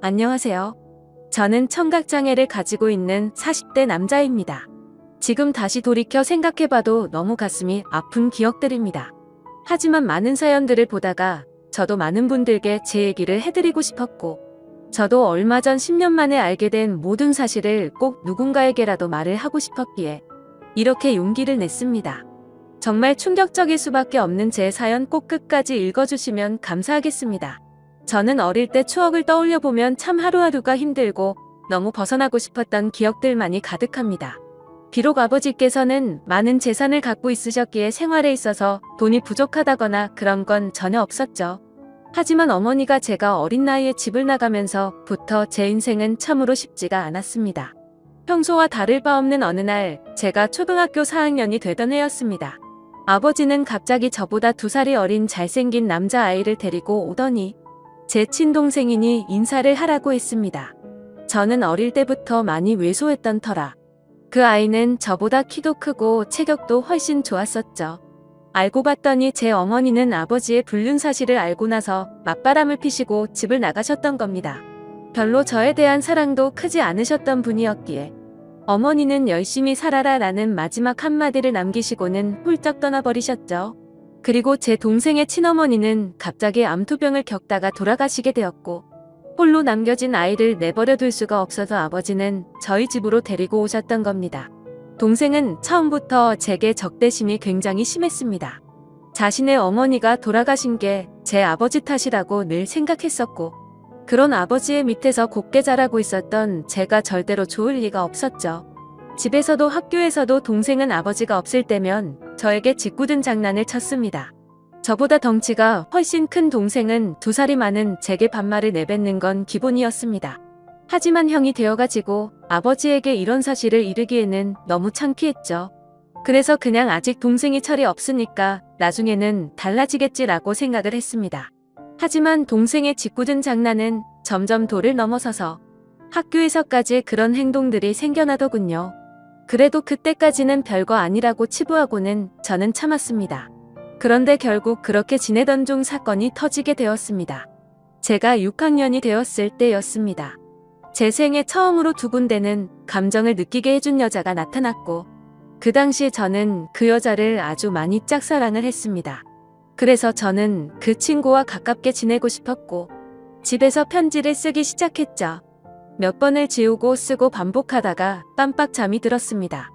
안녕하세요. 저는 청각장애를 가지고 있는 40대 남자입니다. 지금 다시 돌이켜 생각해봐도 너무 가슴이 아픈 기억들입니다. 하지만 많은 사연들을 보다가 저도 많은 분들께 제 얘기를 해드리고 싶었고, 저도 얼마 전 10년 만에 알게 된 모든 사실을 꼭 누군가에게라도 말을 하고 싶었기에 이렇게 용기를 냈습니다. 정말 충격적일 수밖에 없는 제 사연 꼭 끝까지 읽어주시면 감사하겠습니다. 저는 어릴 때 추억을 떠올려 보면 참 하루하루가 힘들고 너무 벗어나고 싶었던 기억들만이 가득합니다. 비록 아버지께서는 많은 재산을 갖고 있으셨기에 생활에 있어서 돈이 부족하다거나 그런 건 전혀 없었죠. 하지만 어머니가 제가 어린 나이에 집을 나가면서부터 제 인생은 참으로 쉽지가 않았습니다. 평소와 다를 바 없는 어느 날 제가 초등학교 4학년이 되던 해였습니다. 아버지는 갑자기 저보다 2살이 어린 잘생긴 남자아이를 데리고 오더니 제 친동생이니 인사를 하라고 했습니다. 저는 어릴 때부터 많이 왜소했던 터라 그 아이는 저보다 키도 크고 체격도 훨씬 좋았었죠. 알고 봤더니 제 어머니는 아버지의 불륜 사실을 알고 나서 맞바람을 피시고 집을 나가셨던 겁니다. 별로 저에 대한 사랑도 크지 않으셨던 분이었기에 어머니는 열심히 살아라 라는 마지막 한마디를 남기시고는 훌쩍 떠나버리셨죠. 그리고 제 동생의 친어머니는 갑자기 암투병을 겪다가 돌아가시게 되었고, 홀로 남겨진 아이를 내버려 둘 수가 없어서 아버지는 저희 집으로 데리고 오셨던 겁니다. 동생은 처음부터 제게 적대심이 굉장히 심했습니다. 자신의 어머니가 돌아가신 게 제 아버지 탓이라고 늘 생각했었고, 그런 아버지의 밑에서 곱게 자라고 있었던 제가 절대로 좋을 리가 없었죠. 집에서도 학교에서도 동생은 아버지가 없을 때면 저에게 짓궂은 장난을 쳤습니다. 저보다 덩치가 훨씬 큰 동생은 2살이 많은 제게 반말을 내뱉는 건 기본이었습니다. 하지만 형이 되어가지고 아버지에게 이런 사실을 이르기에는 너무 창피했죠. 그래서 그냥 아직 동생이 철이 없으니까 나중에는 달라지겠지라고 생각을 했습니다. 하지만 동생의 짓궂은 장난은 점점 도를 넘어서서 학교에서까지 그런 행동들이 생겨나더군요. 그래도 그때까지는 별거 아니라고 치부하고는 저는 참았습니다. 그런데 결국 그렇게 지내던 중 사건이 터지게 되었습니다. 제가 6학년이 되었을 때였습니다. 제 생애 처음으로 두 군데는 감정을 느끼게 해준 여자가 나타났고, 그 당시 저는 그 여자를 아주 많이 짝사랑을 했습니다. 그래서 저는 그 친구와 가깝게 지내고 싶었고, 집에서 편지를 쓰기 시작했죠. 몇 번을 지우고 쓰고 반복하다가 깜빡 잠이 들었습니다.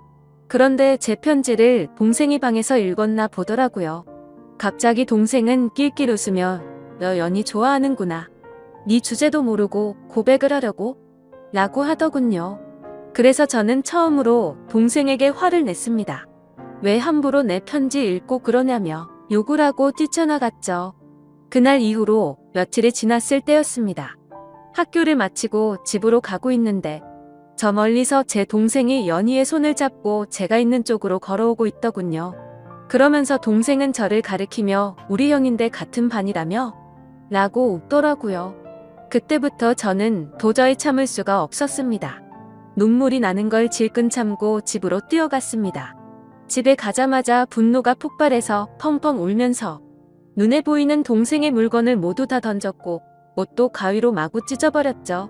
그런데 제 편지를 동생이 방에서 읽었나 보더라고요. 갑자기 동생은 낄낄 웃으며 "너 연희 좋아하는구나. 네 주제도 모르고 고백을 하려고?" 라고 하더군요. 그래서 저는 처음으로 동생에게 화를 냈습니다. 왜 함부로 내 편지 읽고 그러냐며 욕을 하고 뛰쳐나갔죠. 그날 이후로 며칠이 지났을 때였습니다. 학교를 마치고 집으로 가고 있는데 저 멀리서 제 동생이 연희의 손을 잡고 제가 있는 쪽으로 걸어오고 있더군요. 그러면서 동생은 저를 가리키며 "우리 형인데 같은 반이라며?" 라고 웃더라고요. 그때부터 저는 도저히 참을 수가 없었습니다. 눈물이 나는 걸 질끈 참고 집으로 뛰어갔습니다. 집에 가자마자 분노가 폭발해서 펑펑 울면서 눈에 보이는 동생의 물건을 모두 다 던졌고 옷도 가위로 마구 찢어버렸죠.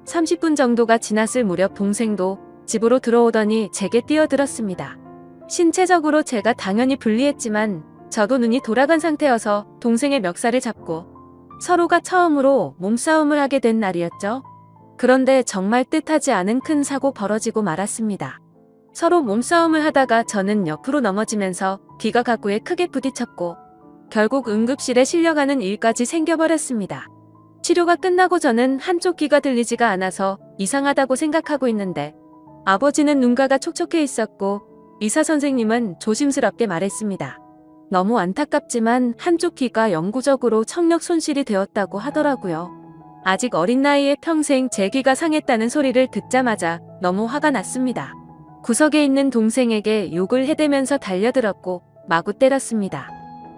30분 정도가 지났을 무렵 동생도 집으로 들어오더니 제게 뛰어들었습니다. 신체적으로 제가 당연히 불리했지만 저도 눈이 돌아간 상태여서 동생의 멱살을 잡고 서로가 처음으로 몸싸움을 하게 된 날이었죠. 그런데 정말 뜻하지 않은 큰 사고 벌어지고 말았습니다. 서로 몸싸움을 하다가 저는 옆으로 넘어지면서 귀가 가구에 크게 부딪혔고 결국 응급실에 실려가는 일까지 생겨버렸습니다. 치료가 끝나고 저는 한쪽 귀가 들리지가 않아서 이상하다고 생각하고 있는데 아버지는 눈가가 촉촉해 있었고 의사 선생님은 조심스럽게 말했습니다. 너무 안타깝지만 한쪽 귀가 영구적으로 청력 손실이 되었다고 하더라고요. 아직 어린 나이에 평생 제 귀가 상했다는 소리를 듣자마자 너무 화가 났습니다. 구석에 있는 동생에게 욕을 해대면서 달려들었고 마구 때렸습니다.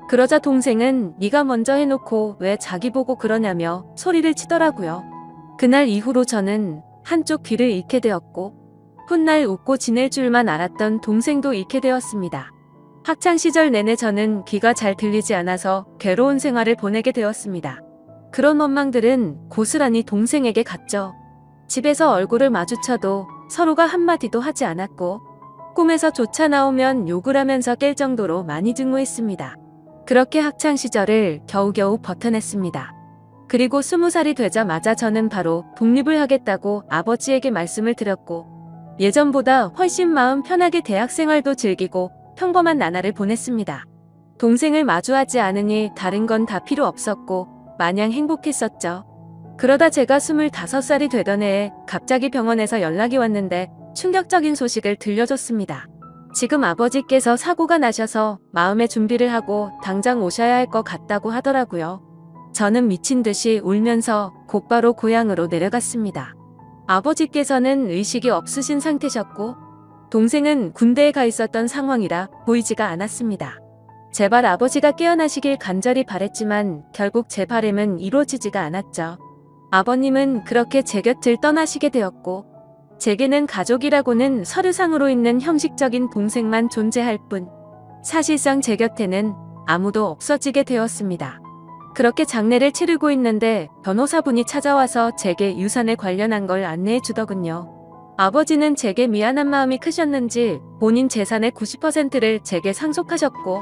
그러자 동생은 "네가 먼저 해놓고 왜 자기 보고 그러냐며 소리를 치더라고요. 그날 이후로 저는 한쪽 귀를 잃게 되었고 훗날 웃고 지낼 줄만 알았던 동생도 잃게 되었습니다. 학창시절 내내 저는 귀가 잘 들리지 않아서 괴로운 생활을 보내게 되었습니다. 그런 원망들은 고스란히 동생에게 갔죠. 집에서 얼굴을 마주쳐도 서로가 한마디도 하지 않았고 꿈에서 조차 나오면 욕을 하면서 깰 정도로 많이 증오했습니다. 그렇게 학창시절을 겨우겨우 버텨냈습니다. 그리고 20살이 되자마자 저는 바로 독립을 하겠다고 아버지에게 말씀을 드렸고 예전보다 훨씬 마음 편하게 대학생활도 즐기고 평범한 나날을 보냈습니다. 동생을 마주하지 않으니 다른 건 다 필요 없었고 마냥 행복했었죠. 그러다 제가 25살이 되던 해에 갑자기 병원에서 연락이 왔는데 충격적인 소식을 들려줬습니다. 지금 아버지께서 사고가 나셔서 마음의 준비를 하고 당장 오셔야 할 것 같다고 하더라고요. 저는 미친 듯이 울면서 곧바로 고향으로 내려갔습니다. 아버지께서는 의식이 없으신 상태셨고 동생은 군대에 가 있었던 상황이라 보이지가 않았습니다. 제발 아버지가 깨어나시길 간절히 바랬지만 결국 제 바람은 이루어지지가 않았죠. 아버님은 그렇게 제 곁을 떠나시게 되었고 제게는 가족이라고는 서류상으로 있는 형식적인 동생만 존재할 뿐 사실상 제 곁에는 아무도 없어지게 되었습니다. 그렇게 장례를 치르고 있는데 변호사분이 찾아와서 제게 유산에 관련한 걸 안내해 주더군요. 아버지는 제게 미안한 마음이 크셨는지 본인 재산의 90%를 제게 상속하셨고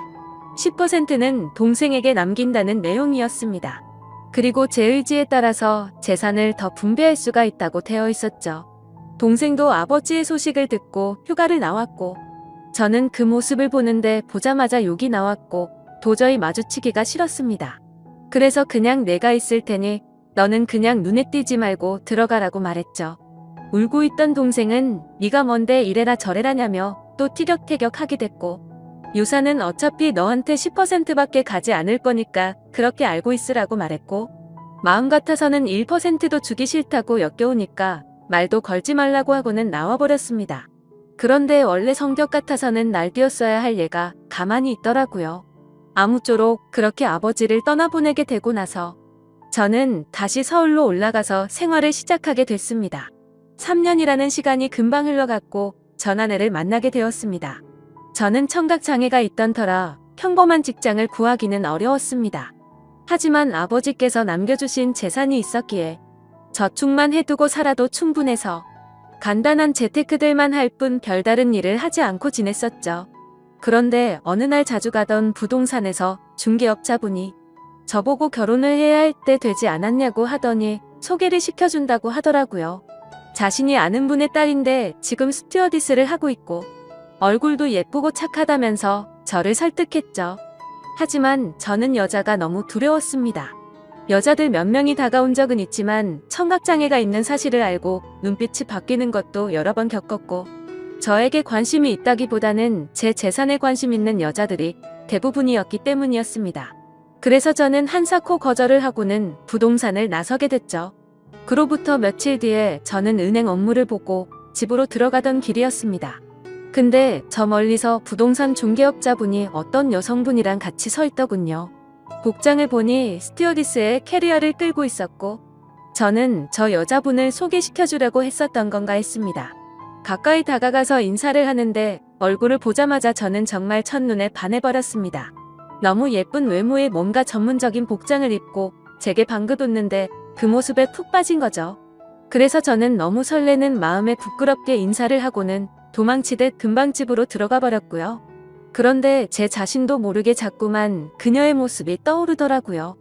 10%는 동생에게 남긴다는 내용이었습니다. 그리고 제 의지에 따라서 재산을 더 분배할 수가 있다고 되어 있었죠. 동생도 아버지의 소식을 듣고 휴가를 나왔고 저는 그 모습을 보는데 보자마자 욕이 나왔고 도저히 마주치기가 싫었습니다. 그래서 그냥 내가 있을 테니 너는 그냥 눈에 띄지 말고 들어가라고 말했죠. 울고 있던 동생은 네가 뭔데 이래라 저래라냐며 또 티격태격하게 됐고 유산은 어차피 너한테 10%밖에 가지 않을 거니까 그렇게 알고 있으라고 말했고 마음 같아서는 1%도 주기 싫다고 역겨우니까 말도 걸지 말라고 하고는 나와버렸습니다. 그런데 원래 성격 같아서는 날뛰었어야 할 얘가 가만히 있더라고요. 아무쪼록 그렇게 아버지를 떠나보내게 되고 나서 저는 다시 서울로 올라가서 생활을 시작하게 됐습니다. 3년이라는 시간이 금방 흘러갔고 전 아내를 만나게 되었습니다. 저는 청각장애가 있던 터라 평범한 직장을 구하기는 어려웠습니다. 하지만 아버지께서 남겨주신 재산이 있었기에 저축만 해두고 살아도 충분해서 간단한 재테크들만 할 뿐 별다른 일을 하지 않고 지냈었죠. 그런데 어느 날 자주 가던 부동산에서 중개업자분이 저보고 결혼을 해야 할 때 되지 않았냐고 하더니 소개를 시켜준다고 하더라고요. 자신이 아는 분의 딸인데 지금 스튜어디스를 하고 있고 얼굴도 예쁘고 착하다면서 저를 설득했죠. 하지만 저는 여자가 너무 두려웠습니다. 여자들 몇 명이 다가온 적은 있지만 청각장애가 있는 사실을 알고 눈빛이 바뀌는 것도 여러 번 겪었고 저에게 관심이 있다기보다는 제 재산에 관심 있는 여자들이 대부분이었기 때문이었습니다. 그래서 저는 한사코 거절을 하고는 부동산을 나서게 됐죠. 그로부터 며칠 뒤에 저는 은행 업무를 보고 집으로 들어가던 길이었습니다. 근데 저 멀리서 부동산 중개업자분이 어떤 여성분이랑 같이 서 있더군요. 복장을 보니 스튜어디스의 캐리어를 끌고 있었고 저는 저 여자분을 소개시켜주려고 했었던 건가 했습니다. 가까이 다가가서 인사를 하는데 얼굴을 보자마자 저는 정말 첫눈에 반해버렸습니다. 너무 예쁜 외모에 뭔가 전문적인 복장을 입고 제게 방긋 웃는데 그 모습에 푹 빠진 거죠. 그래서 저는 너무 설레는 마음에 부끄럽게 인사를 하고는 도망치듯 금방 집으로 들어가 버렸고요. 그런데 제 자신도 모르게 자꾸만 그녀의 모습이 떠오르더라고요.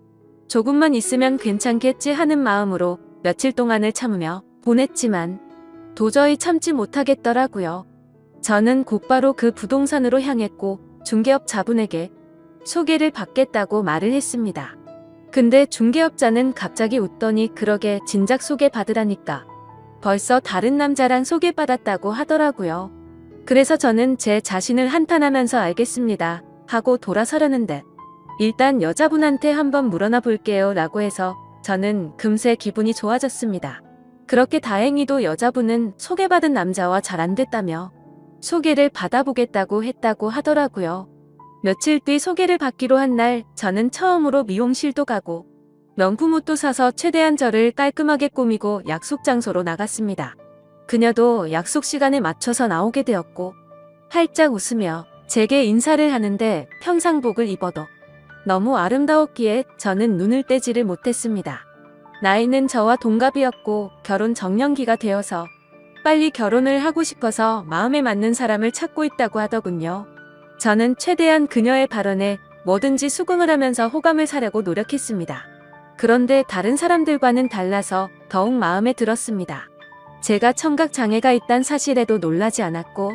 조금만 있으면 괜찮겠지 하는 마음으로 며칠 동안을 참으며 보냈지만 도저히 참지 못하겠더라고요. 저는 곧바로 그 부동산으로 향했고 중개업자분에게 소개를 받겠다고 말을 했습니다. 근데 중개업자는 갑자기 웃더니 그러게 진작 소개받으라니까. 벌써 다른 남자랑 소개받았다고 하더라고요. 그래서 저는 제 자신을 한탄하면서 알겠습니다 하고 돌아서려는데 일단 여자분한테 한번 물어나 볼게요 라고 해서 저는 금세 기분이 좋아졌습니다. 그렇게 다행히도 여자분은 소개받은 남자와 잘 안 됐다며 소개를 받아보겠다고 했다고 하더라고요. 며칠 뒤 소개를 받기로 한 날 저는 처음으로 미용실도 가고 명품 옷도 사서 최대한 저를 깔끔하게 꾸미고 약속 장소로 나갔습니다. 그녀도 약속 시간에 맞춰서 나오게 되었고 활짝 웃으며 제게 인사를 하는데 평상복을 입어도 너무 아름다웠기에 저는 눈을 떼지를 못했습니다. 나이는 저와 동갑이었고 결혼 정년기가 되어서 빨리 결혼을 하고 싶어서 마음에 맞는 사람을 찾고 있다고 하더군요. 저는 최대한 그녀의 발언에 뭐든지 수긍을 하면서 호감을 사려고 노력했습니다. 그런데 다른 사람들과는 달라서 더욱 마음에 들었습니다. 제가 청각장애가 있단 사실에도 놀라지 않았고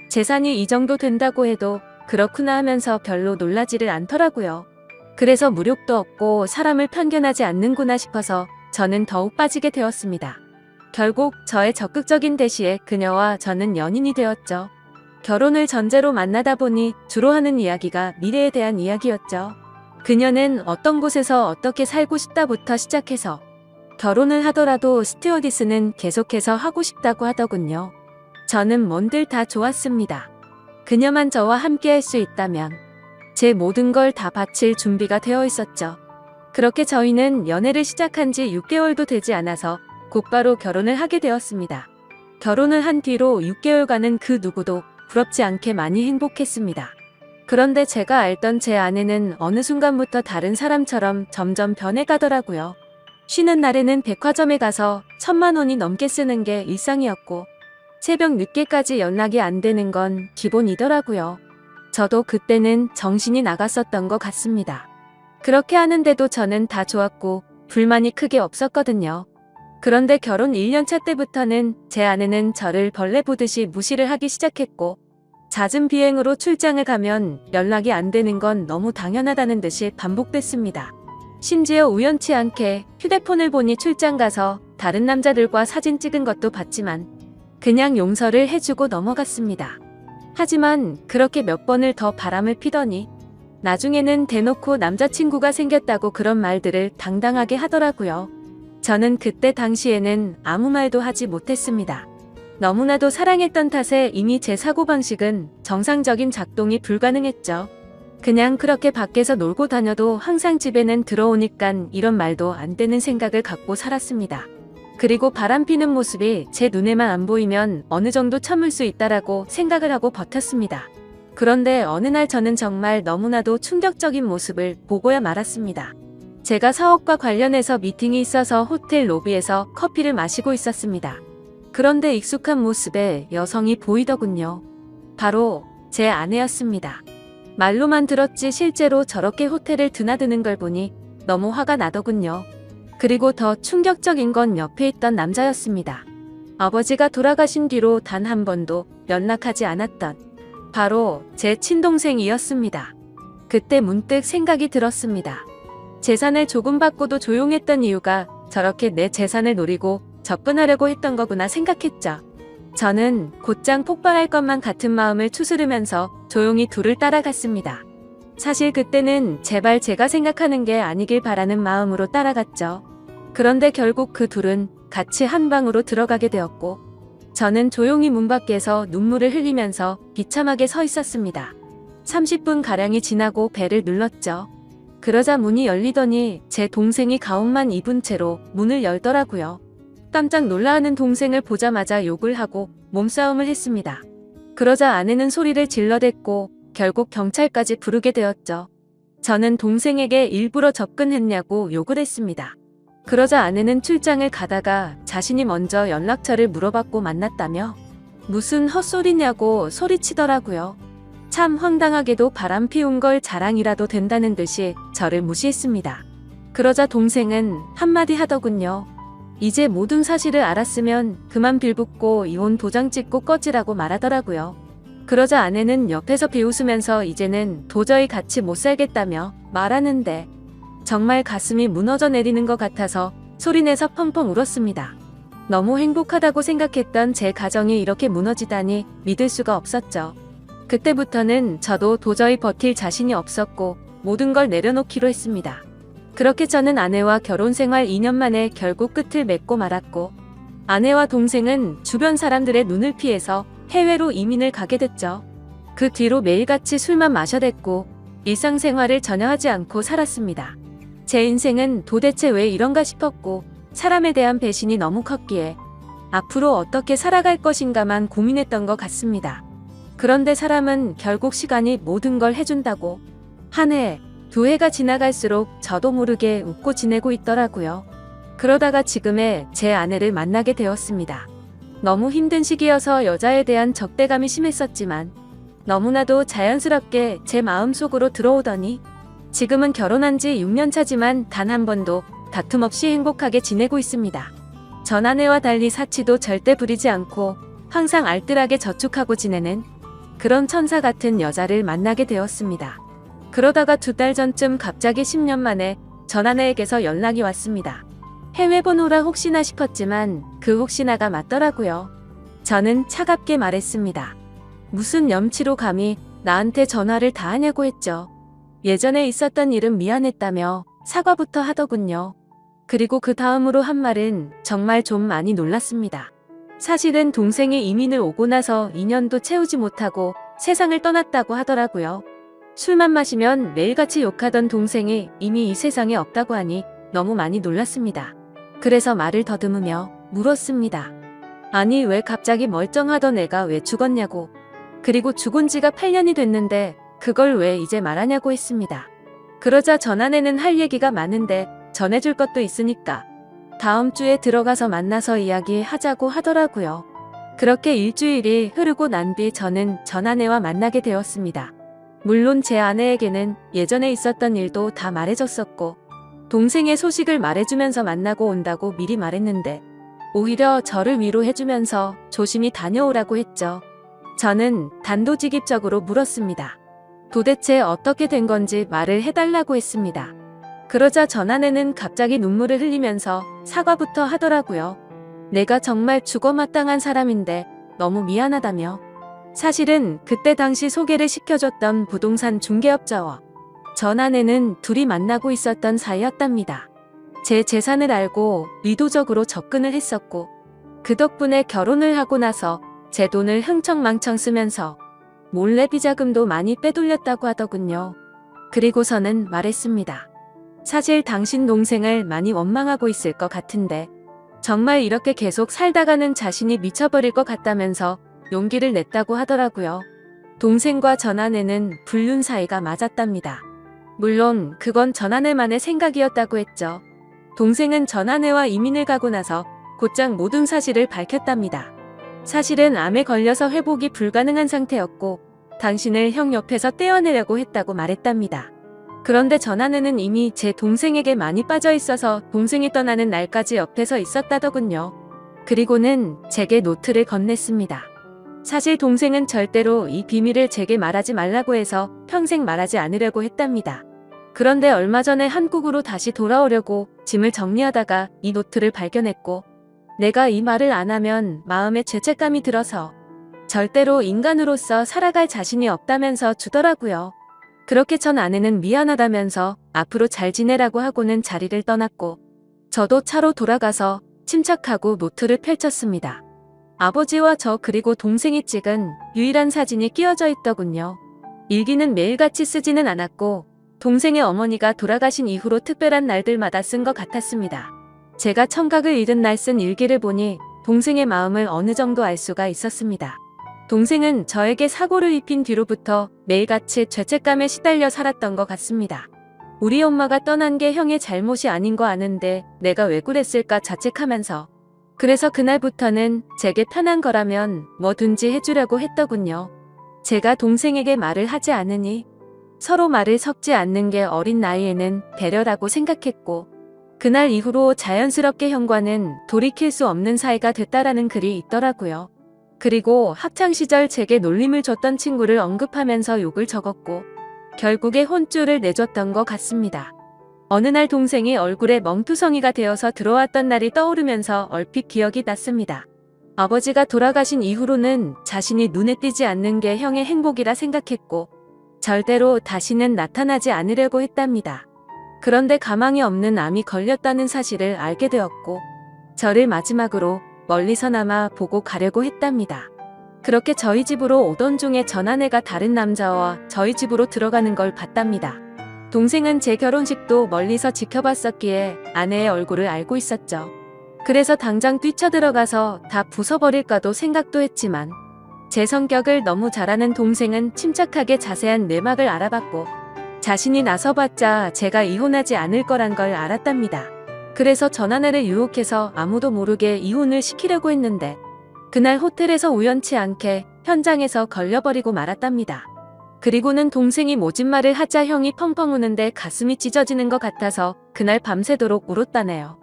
재산이 이 정도 된다고 해도 그렇구나 하면서 별로 놀라지를 않더라고요. 그래서 무력도 없고 사람을 편견하지 않는구나 싶어서 저는 더욱 빠지게 되었습니다. 결국 저의 적극적인 대시에 그녀와 저는 연인이 되었죠. 결혼을 전제로 만나다 보니 주로 하는 이야기가 미래에 대한 이야기였죠. 그녀는 어떤 곳에서 어떻게 살고 싶다부터 시작해서 결혼을 하더라도 스튜어디스는 계속해서 하고 싶다고 하더군요. 저는 뭔들 다 좋았습니다. 그녀만 저와 함께 할 수 있다면 제 모든 걸 다 바칠 준비가 되어 있었죠. 그렇게 저희는 연애를 시작한 지 6개월도 되지 않아서 곧바로 결혼을 하게 되었습니다. 결혼을 한 뒤로 6개월간은 그 누구도 부럽지 않게 많이 행복했습니다. 그런데 제가 알던 제 아내는 어느 순간부터 다른 사람처럼 점점 변해가더라고요. 쉬는 날에는 백화점에 가서 1,000만 원이 넘게 쓰는 게 일상이었고 새벽 늦게까지 연락이 안 되는 건 기본이더라고요. 저도 그때는 정신이 나갔었던 것 같습니다. 그렇게 하는데도 저는 다 좋았고 불만이 크게 없었거든요. 그런데 결혼 1년차 때부터는 제 아내는 저를 벌레 보듯이 무시를 하기 시작했고 잦은 비행으로 출장을 가면 연락이 안 되는 건 너무 당연하다는 듯이 반복됐습니다. 심지어 우연치 않게 휴대폰을 보니 출장 가서 다른 남자들과 사진 찍은 것도 봤지만 그냥 용서를 해주고 넘어갔습니다. 하지만 그렇게 몇 번을 더 바람을 피더니 나중에는 대놓고 남자친구가 생겼다고 그런 말들을 당당하게 하더라고요. 저는 그때 당시에는 아무 말도 하지 못했습니다. 너무나도 사랑했던 탓에 이미 제 사고방식은 정상적인 작동이 불가능했죠. 그냥 그렇게 밖에서 놀고 다녀도 항상 집에는 들어오니깐 이런 말도 안 되는 생각을 갖고 살았습니다. 그리고 바람피는 모습이 제 눈에만 안 보이면 어느 정도 참을 수 있다라고 생각을 하고 버텼습니다. 그런데 어느 날 저는 정말 너무나도 충격적인 모습을 보고야 말았습니다. 제가 사업과 관련해서 미팅이 있어서 호텔 로비에서 커피를 마시고 있었습니다. 그런데 익숙한 모습의 여성이 보이더군요. 바로 제 아내였습니다. 말로만 들었지 실제로 저렇게 호텔을 드나드는 걸 보니 너무 화가 나더군요. 그리고 더 충격적인 건 옆에 있던 남자였습니다. 아버지가 돌아가신 뒤로 단 한 번도 연락하지 않았던 바로 제 친동생이었습니다. 그때 문득 생각이 들었습니다. 재산을 조금 받고도 조용했던 이유가 저렇게 내 재산을 노리고 접근하려고 했던 거구나 생각했죠. 저는 곧장 폭발할 것만 같은 마음을 추스르면서 조용히 둘을 따라갔습니다. 사실 그때는 제발 제가 생각하는 게 아니길 바라는 마음으로 따라갔죠. 그런데 결국 그 둘은 같이 한 방으로 들어가게 되었고 저는 조용히 문 밖에서 눈물을 흘리면서 비참하게 서 있었습니다. 30분가량이 지나고 벨을 눌렀죠. 그러자 문이 열리더니 제 동생이 가운만 입은 채로 문을 열더라고요. 깜짝 놀라하는 동생을 보자마자 욕을 하고 몸싸움을 했습니다. 그러자 아내는 소리를 질러댔고 결국 경찰까지 부르게 되었죠. 저는 동생에게 일부러 접근했냐고 욕을 했습니다. 그러자 아내는 출장을 가다가 자신이 먼저 연락처를 물어봤고 만났다며 무슨 헛소리냐고 소리치더라고요. 참 황당하게도 바람 피운 걸 자랑이라도 된다는 듯이 저를 무시했습니다. 그러자 동생은 한마디 하더군요. 이제 모든 사실을 알았으면 그만 빌붙고 이혼 도장 찍고 꺼지라고 말하더라고요. 그러자 아내는 옆에서 비웃으면서 이제는 도저히 같이 못 살겠다며 말하는데 정말 가슴이 무너져 내리는 것 같아서 소리내서 펑펑 울었습니다. 너무 행복하다고 생각했던 제 가정이 이렇게 무너지다니 믿을 수가 없었죠. 그때부터는 저도 도저히 버틸 자신이 없었고 모든 걸 내려놓기로 했습니다. 그렇게 저는 아내와 결혼 생활 2년 만에 결국 끝을 맺고 말았고 아내와 동생은 주변 사람들의 눈을 피해서 해외로 이민을 가게 됐죠. 그 뒤로 매일같이 술만 마셔댔고 일상생활을 전혀 하지 않고 살았습니다. 제 인생은 도대체 왜 이런가 싶었고 사람에 대한 배신이 너무 컸기에 앞으로 어떻게 살아갈 것인가만 고민했던 것 같습니다. 그런데 사람은 결국 시간이 모든 걸 해준다고 한 해, 두 해가 지나갈수록 저도 모르게 웃고 지내고 있더라고요. 그러다가 지금의 제 아내를 만나게 되었습니다. 너무 힘든 시기여서 여자에 대한 적대감이 심했었지만 너무나도 자연스럽게 제 마음속으로 들어오더니 지금은 결혼한 지 6년 차지만 단 한 번도 다툼 없이 행복하게 지내고 있습니다. 전 아내와 달리 사치도 절대 부리지 않고 항상 알뜰하게 저축하고 지내는 그런 천사 같은 여자를 만나게 되었습니다. 그러다가 2달 전쯤 갑자기 10년 만에 전 아내에게서 연락이 왔습니다. 해외 번호라 혹시나 싶었지만 그 혹시나가 맞더라고요. 저는 차갑게 말했습니다. 무슨 염치로 감히 나한테 전화를 다 하냐고 했죠. 예전에 있었던 일은 미안했다며 사과부터 하더군요. 그리고 그 다음으로 한 말은 정말 좀 많이 놀랐습니다. 사실은 동생이 이민을 오고 나서 2년도 채우지 못하고 세상을 떠났다고 하더라고요. 술만 마시면 매일같이 욕하던 동생이 이미 이 세상에 없다고 하니 너무 많이 놀랐습니다. 그래서 말을 더듬으며 물었습니다. 아니 왜 갑자기 멀쩡하던 애가 왜 죽었냐고. 그리고 죽은 지가 8년이 됐는데 그걸 왜 이제 말하냐고 했습니다. 그러자 전 아내는 할 얘기가 많은데 전해줄 것도 있으니까 다음 주에 들어가서 만나서 이야기하자고 하더라고요. 그렇게 일주일이 흐르고 난 뒤 저는 전 아내와 만나게 되었습니다. 물론 제 아내에게는 예전에 있었던 일도 다 말해줬었고 동생의 소식을 말해주면서 만나고 온다고 미리 말했는데 오히려 저를 위로해주면서 조심히 다녀오라고 했죠. 저는 단도직입적으로 물었습니다. 도대체 어떻게 된 건지 말을 해달라고 했습니다. 그러자 전 아내는 갑자기 눈물을 흘리면서 사과부터 하더라고요. 내가 정말 죽어마땅한 사람인데 너무 미안하다며. 사실은 그때 당시 소개를 시켜줬던 부동산 중개업자와 전 아내는 둘이 만나고 있었던 사이였답니다. 제 재산을 알고 의도적으로 접근을 했었고 그 덕분에 결혼을 하고 나서 제 돈을 흥청망청 쓰면서 몰래 비자금도 많이 빼돌렸다고 하더군요. 그리고서는 말했습니다. 사실 당신 동생을 많이 원망하고 있을 것 같은데 정말 이렇게 계속 살다가는 자신이 미쳐버릴 것 같다면서 용기를 냈다고 하더라고요. 동생과 전 아내는 불륜 사이가 맞았답니다. 물론 그건 전 아내만의 생각이었다고 했죠. 동생은 전 아내와 이민을 가고 나서 곧장 모든 사실을 밝혔답니다. 사실은 암에 걸려서 회복이 불가능한 상태였고 당신을 형 옆에서 떼어내려고 했다고 말했답니다. 그런데 전 아내는 이미 제 동생에게 많이 빠져 있어서 동생이 떠나는 날까지 옆에서 있었다더군요. 그리고는 제게 노트를 건넸습니다. 사실 동생은 절대로 이 비밀을 제게 말하지 말라고 해서 평생 말하지 않으려고 했답니다. 그런데 얼마 전에 한국으로 다시 돌아오려고 짐을 정리하다가 이 노트를 발견했고 내가 이 말을 안 하면 마음에 죄책감이 들어서 절대로 인간으로서 살아갈 자신이 없다면서 주더라고요. 그렇게 전 아내는 미안하다면서 앞으로 잘 지내라고 하고는 자리를 떠났고 저도 차로 돌아가서 침착하고 노트를 펼쳤습니다. 아버지와 저 그리고 동생이 찍은 유일한 사진이 끼워져 있더군요. 일기는 매일같이 쓰지는 않았고 동생의 어머니가 돌아가신 이후로 특별한 날들마다 쓴 것 같았습니다. 제가 청각을 잃은 날 쓴 일기를 보니 동생의 마음을 어느 정도 알 수가 있었습니다. 동생은 저에게 사고를 입힌 뒤로부터 매일같이 죄책감에 시달려 살았던 것 같습니다. 우리 엄마가 떠난 게 형의 잘못이 아닌 거 아는데 내가 왜 그랬을까 자책하면서 그래서 그날부터는 제게 편한 거라면 뭐든지 해주려고 했더군요. 제가 동생에게 말을 하지 않으니 서로 말을 섞지 않는 게 어린 나이에는 배려라고 생각했고 그날 이후로 자연스럽게 형과는 돌이킬 수 없는 사이가 됐다라는 글이 있더라고요. 그리고 학창시절 제게 놀림을 줬던 친구를 언급하면서 욕을 적었고 결국에 혼쭐을 내줬던 것 같습니다. 어느 날 동생이 얼굴에 멍투성이가 되어서 들어왔던 날이 떠오르면서 얼핏 기억이 났습니다. 아버지가 돌아가신 이후로는 자신이 눈에 띄지 않는 게 형의 행복이라 생각했고 절대로 다시는 나타나지 않으려고 했답니다. 그런데 가망이 없는 암이 걸렸다는 사실을 알게 되었고 저를 마지막으로 멀리서나마 보고 가려고 했답니다. 그렇게 저희 집으로 오던 중에 전 아내가 다른 남자와 저희 집으로 들어가는 걸 봤답니다. 동생은 제 결혼식도 멀리서 지켜봤었기에 아내의 얼굴을 알고 있었죠. 그래서 당장 뛰쳐들어가서 다 부숴버릴까도 생각도 했지만 제 성격을 너무 잘 아는 동생은 침착하게 자세한 내막을 알아봤고 자신이 나서봤자 제가 이혼하지 않을 거란 걸 알았답니다. 그래서 전 아내를 유혹해서 아무도 모르게 이혼을 시키려고 했는데 그날 호텔에서 우연치 않게 현장에서 걸려버리고 말았답니다. 그리고는 동생이 모진말을 하자 형이 펑펑 우는데 가슴이 찢어지는 것 같아서 그날 밤새도록 울었다네요.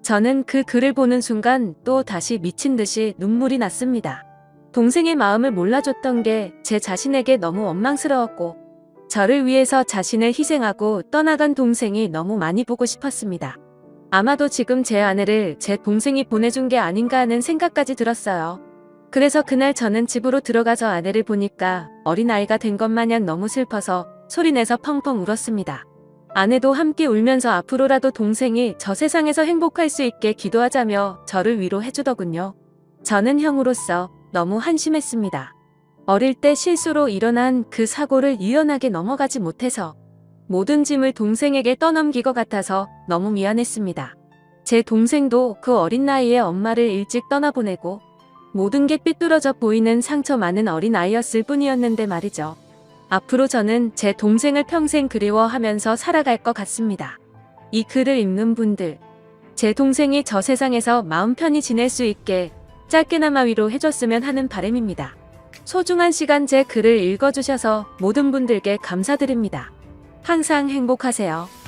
저는 그 글을 보는 순간 또 다시 미친 듯이 눈물이 났습니다. 동생의 마음을 몰라줬던 게 제 자신에게 너무 원망스러웠고 저를 위해서 자신을 희생하고 떠나간 동생이 너무 많이 보고 싶었습니다. 아마도 지금 제 아내를 제 동생이 보내준 게 아닌가 하는 생각까지 들었어요. 그래서 그날 저는 집으로 들어가서 아내를 보니까 어린아이가 된 것 마냥 너무 슬퍼서 소리내서 펑펑 울었습니다. 아내도 함께 울면서 앞으로라도 동생이 저 세상에서 행복할 수 있게 기도하자며 저를 위로해주더군요. 저는 형으로서 너무 한심했습니다. 어릴 때 실수로 일어난 그 사고를 유연하게 넘어가지 못해서 모든 짐을 동생에게 떠넘긴 것 같아서 너무 미안했습니다. 제 동생도 그 어린 나이에 엄마를 일찍 떠나보내고 모든 게 삐뚤어져 보이는 상처 많은 어린아이였을 뿐이었는데 말이죠. 앞으로 저는 제 동생을 평생 그리워하면서 살아갈 것 같습니다. 이 글을 읽는 분들, 제 동생이 저 세상에서 마음 편히 지낼 수 있게 짧게나마 위로해줬으면 하는 바람입니다. 소중한 시간 제 글을 읽어주셔서 모든 분들께 감사드립니다. 항상 행복하세요.